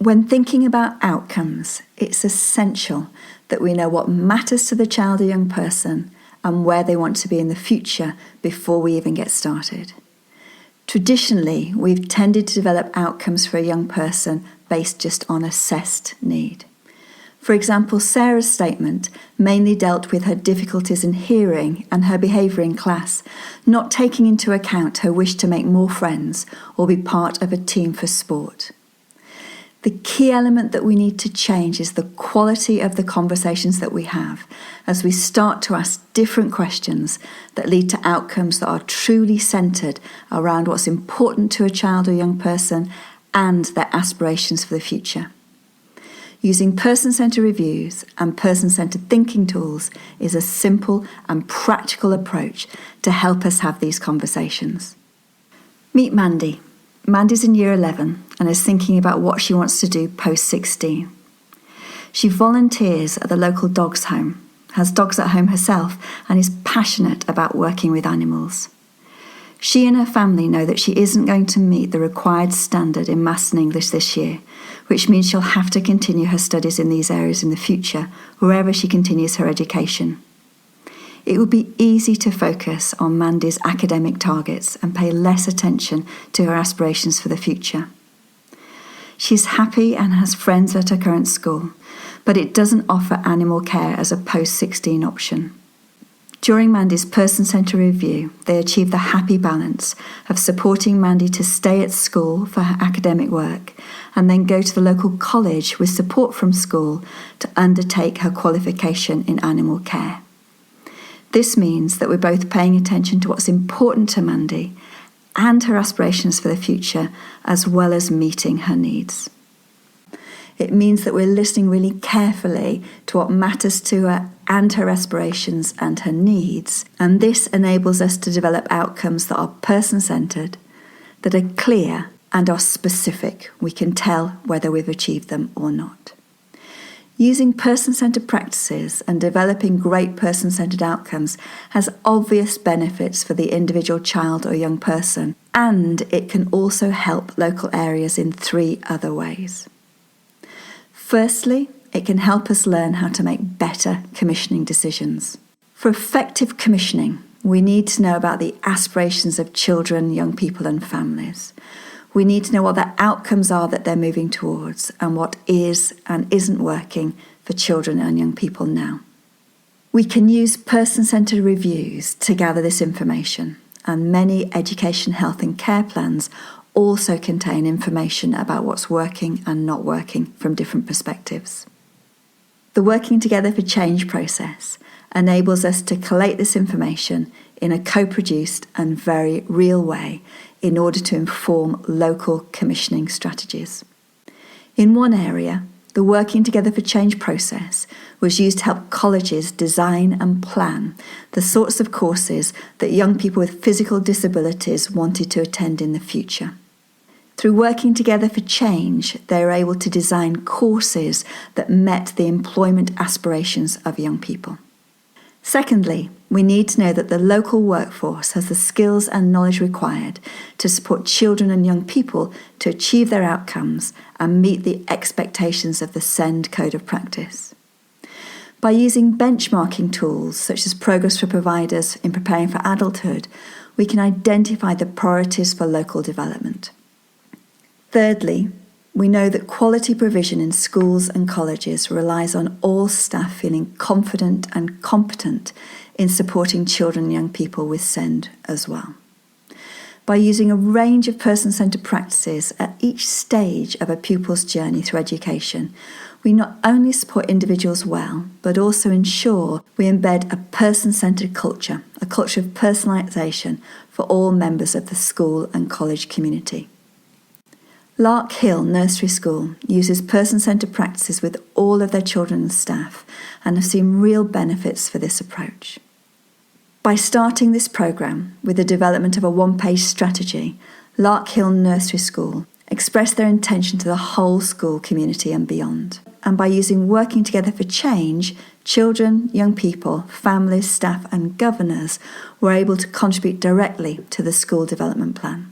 When thinking about outcomes, it's essential that we know what matters to the child or young person and where they want to be in the future before we even get started. Traditionally, we've tended to develop outcomes for a young person based just on assessed need. For example, Sarah's statement mainly dealt with her difficulties in hearing and her behaviour in class, not taking into account her wish to make more friends or be part of a team for sport. The key element that we need to change is the quality of the conversations that we have as we start to ask different questions that lead to outcomes that are truly centred around what's important to a child or young person and their aspirations for the future. Using person-centred reviews and person-centred thinking tools is a simple and practical approach to help us have these conversations. Meet Mandy. Mandy's in year 11 and is thinking about what she wants to do post-16. She volunteers at the local dogs home, has dogs at home herself, and is passionate about working with animals. She and her family know that she isn't going to meet the required standard in Maths and English this year, which means she'll have to continue her studies in these areas in the future, wherever she continues her education. It would be easy to focus on Mandy's academic targets and pay less attention to her aspirations for the future. She's happy and has friends at her current school, but it doesn't offer animal care as a post-16 option. During Mandy's person-centred review, they achieved the happy balance of supporting Mandy to stay at school for her academic work and then go to the local college with support from school to undertake her qualification in animal care. This means that we're both paying attention to what's important to Mandy and her aspirations for the future, as well as meeting her needs. It means that we're listening really carefully to what matters to her and her aspirations and her needs, and this enables us to develop outcomes that are person-centred, that are clear and are specific. We can tell whether we've achieved them or not. Using person-centred practices and developing great person-centred outcomes has obvious benefits for the individual child or young person, and it can also help local areas in 3 other ways. Firstly, it can help us learn how to make better commissioning decisions. For effective commissioning, we need to know about the aspirations of children, young people and families. We need to know what the outcomes are that they're moving towards and what is and isn't working for children and young people now. We can use person-centred reviews to gather this information, and many education, health and care plans also contain information about what's working and not working from different perspectives. The Working Together for Change process enables us to collate this information in a co-produced and very real way in order to inform local commissioning strategies. In one area, the Working Together for Change process was used to help colleges design and plan the sorts of courses that young people with physical disabilities wanted to attend in the future. Through Working Together for Change, they were able to design courses that met the employment aspirations of young people. Secondly, we need to know that the local workforce has the skills and knowledge required to support children and young people to achieve their outcomes and meet the expectations of the SEND Code of Practice. By using benchmarking tools such as Progress for Providers in preparing for adulthood, we can identify the priorities for local development. Thirdly, we know that quality provision in schools and colleges relies on all staff feeling confident and competent in supporting children and young people with SEND as well. By using a range of person-centred practices at each stage of a pupil's journey through education, we not only support individuals well, but also ensure we embed a person-centred culture, a culture of personalisation for all members of the school and college community. Lark Hill Nursery School uses person-centred practices with all of their children and staff and have seen real benefits for this approach. By starting this programme with the development of a 1-page strategy, Lark Hill Nursery School expressed their intention to the whole school community and beyond. And by using Working Together for Change, children, young people, families, staff and governors were able to contribute directly to the school development plan.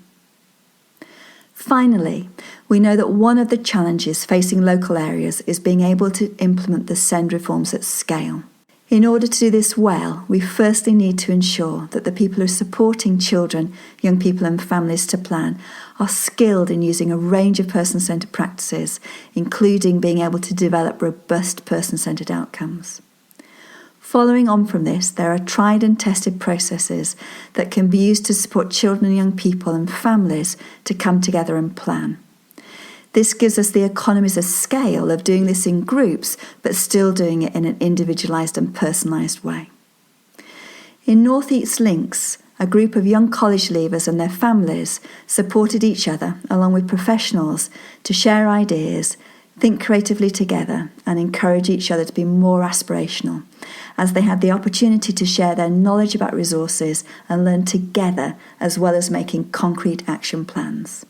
Finally, we know that one of the challenges facing local areas is being able to implement the SEND reforms at scale. In order to do this well, we firstly need to ensure that the people who are supporting children, young people and families to plan are skilled in using a range of person-centred practices, including being able to develop robust person-centred outcomes. Following on from this, there are tried and tested processes that can be used to support children and young people and families to come together and plan. This gives us the economies of scale of doing this in groups, but still doing it in an individualised and personalised way. In North East Links, a group of young college leavers and their families supported each other, along with professionals, to share ideas, think creatively together, and encourage each other to be more aspirational, as they had the opportunity to share their knowledge about resources and learn together, as well as making concrete action plans.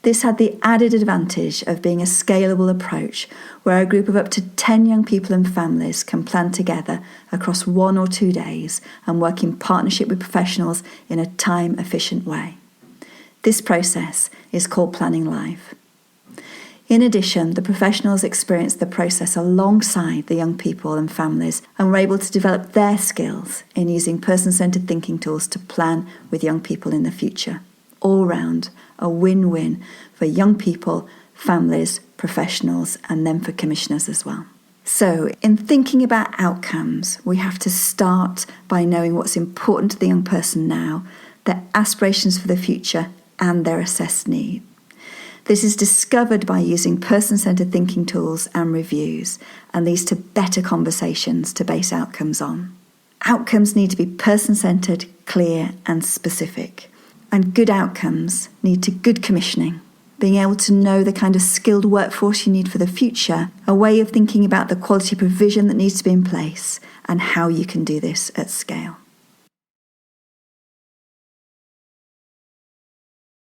This had the added advantage of being a scalable approach where a group of up to 10 young people and families can plan together across 1 or 2 days and work in partnership with professionals in a time-efficient way. This process is called Planning Live. In addition, the professionals experienced the process alongside the young people and families and were able to develop their skills in using person-centred thinking tools to plan with young people in the future. All round, a win-win for young people, families, professionals, and then for commissioners as well. So, in thinking about outcomes, we have to start by knowing what's important to the young person now, their aspirations for the future, and their assessed need. This is discovered by using person-centred thinking tools and reviews, and leads to better conversations to base outcomes on. Outcomes need to be person-centred, clear, and specific. And good outcomes need to good commissioning, being able to know the kind of skilled workforce you need for the future, a way of thinking about the quality provision that needs to be in place, and how you can do this at scale.